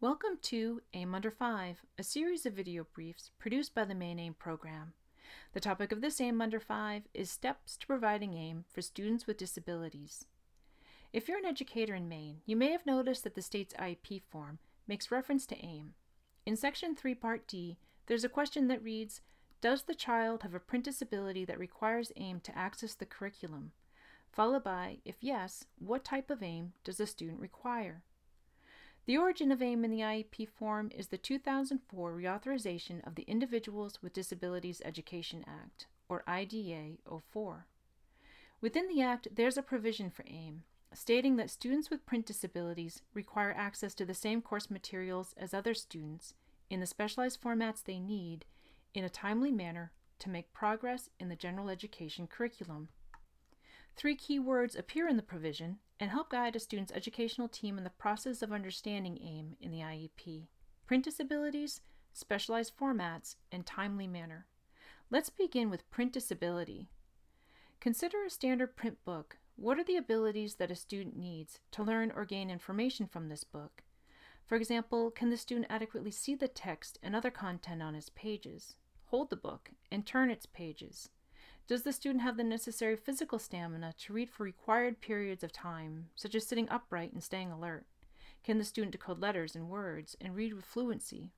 Welcome to AIM Under 5, a series of video briefs produced by the Maine AIM Program. The topic of this AIM Under 5 is Steps to Providing AIM for Students with Disabilities. If you're an educator in Maine, you may have noticed that the state's IEP form makes reference to AIM. In Section 3, Part D, there's a question that reads, "Does the child have a print disability that requires AIM to access the curriculum?" Followed by, if yes, what type of AIM does the student require? The origin of AIM in the IEP form is the 2004 reauthorization of the Individuals with Disabilities Education Act, or IDA 04. Within the Act, there's a provision for AIM, stating that students with print disabilities require access to the same course materials as other students in the specialized formats they need in a timely manner to make progress in the general education curriculum. Three key words appear in the provision and help guide a student's educational team in the process of understanding AIM in the IEP: print disabilities, specialized formats, and timely manner. Let's begin with print disability. Consider a standard print book. What are the abilities that a student needs to learn or gain information from this book? For example, can the student adequately see the text and other content on its pages, hold the book, and turn its pages? Does the student have the necessary physical stamina to read for required periods of time, such as sitting upright and staying alert? Can the student decode letters and words and read with fluency?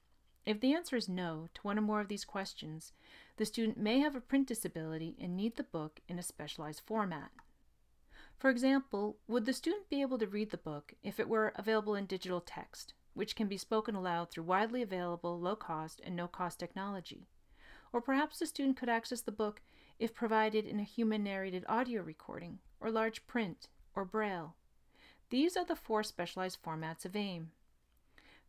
If the answer is no to one or more of these questions, the student may have a print disability and need the book in a specialized format. For example, would the student be able to read the book if it were available in digital text, which can be spoken aloud through widely available low-cost and no-cost technology? Or perhaps the student could access the book if provided in a human-narrated audio recording, or large print, or braille. These are the four specialized formats of AIM.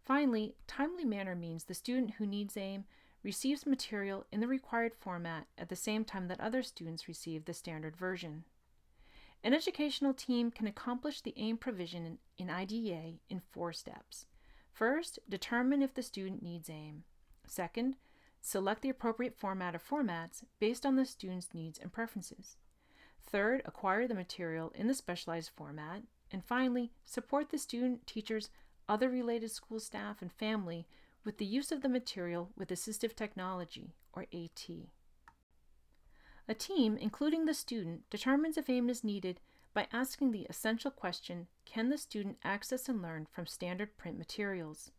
Finally, timely manner means the student who needs AIM receives material in the required format at the same time that other students receive the standard version. An educational team can accomplish the AIM provision in IDEA in 4 steps. First, determine if the student needs AIM. Second, select the appropriate format or formats based on the student's needs and preferences. Third, acquire the material in the specialized format. And finally, support the student, teachers, other related school staff, and family with the use of the material with assistive technology, or AT. A team, including the student, determines if AIM is needed by asking the essential question, can the student access and learn from standard print materials?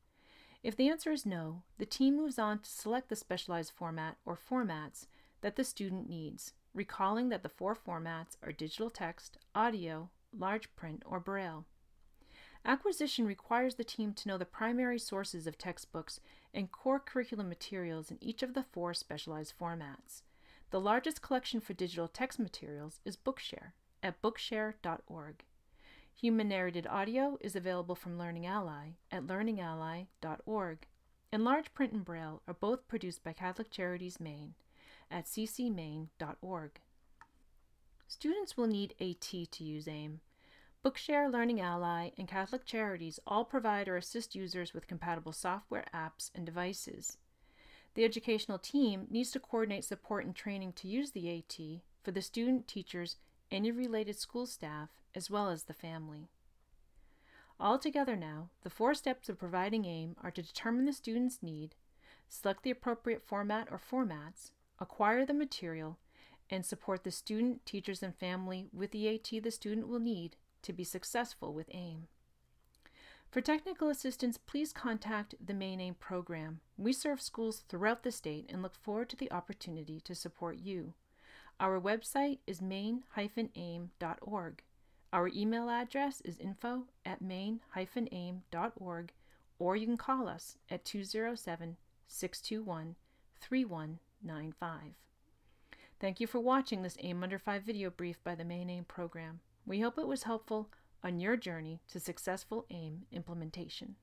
If the answer is no, the team moves on to select the specialized format or formats that the student needs, recalling that the 4 formats are digital text, audio, large print, or braille. Acquisition requires the team to know the primary sources of textbooks and core curriculum materials in each of the 4 specialized formats. The largest collection for digital text materials is Bookshare at bookshare.org. Human-narrated audio is available from Learning Ally at learningally.org, and large print and braille are both produced by Catholic Charities Maine at ccmaine.org. Students will need AT to use AIM. Bookshare, Learning Ally, and Catholic Charities all provide or assist users with compatible software, apps, and devices. The educational team needs to coordinate support and training to use the AT for the student, teachers, any related school staff, as well as the family. Altogether now, the 4 steps of providing AIM are to determine the student's need, select the appropriate format or formats, acquire the material, and support the student, teachers, and family with the AT the student will need to be successful with AIM. For technical assistance, please contact the Maine AIM Program. We serve schools throughout the state and look forward to the opportunity to support you. Our website is maine-aim.org. Our email address is info@maine-aim.org, or you can call us at 207-621-3195. Thank you for watching this AIM Under 5 video brief by the Maine AIM Program. We hope it was helpful on your journey to successful AIM implementation.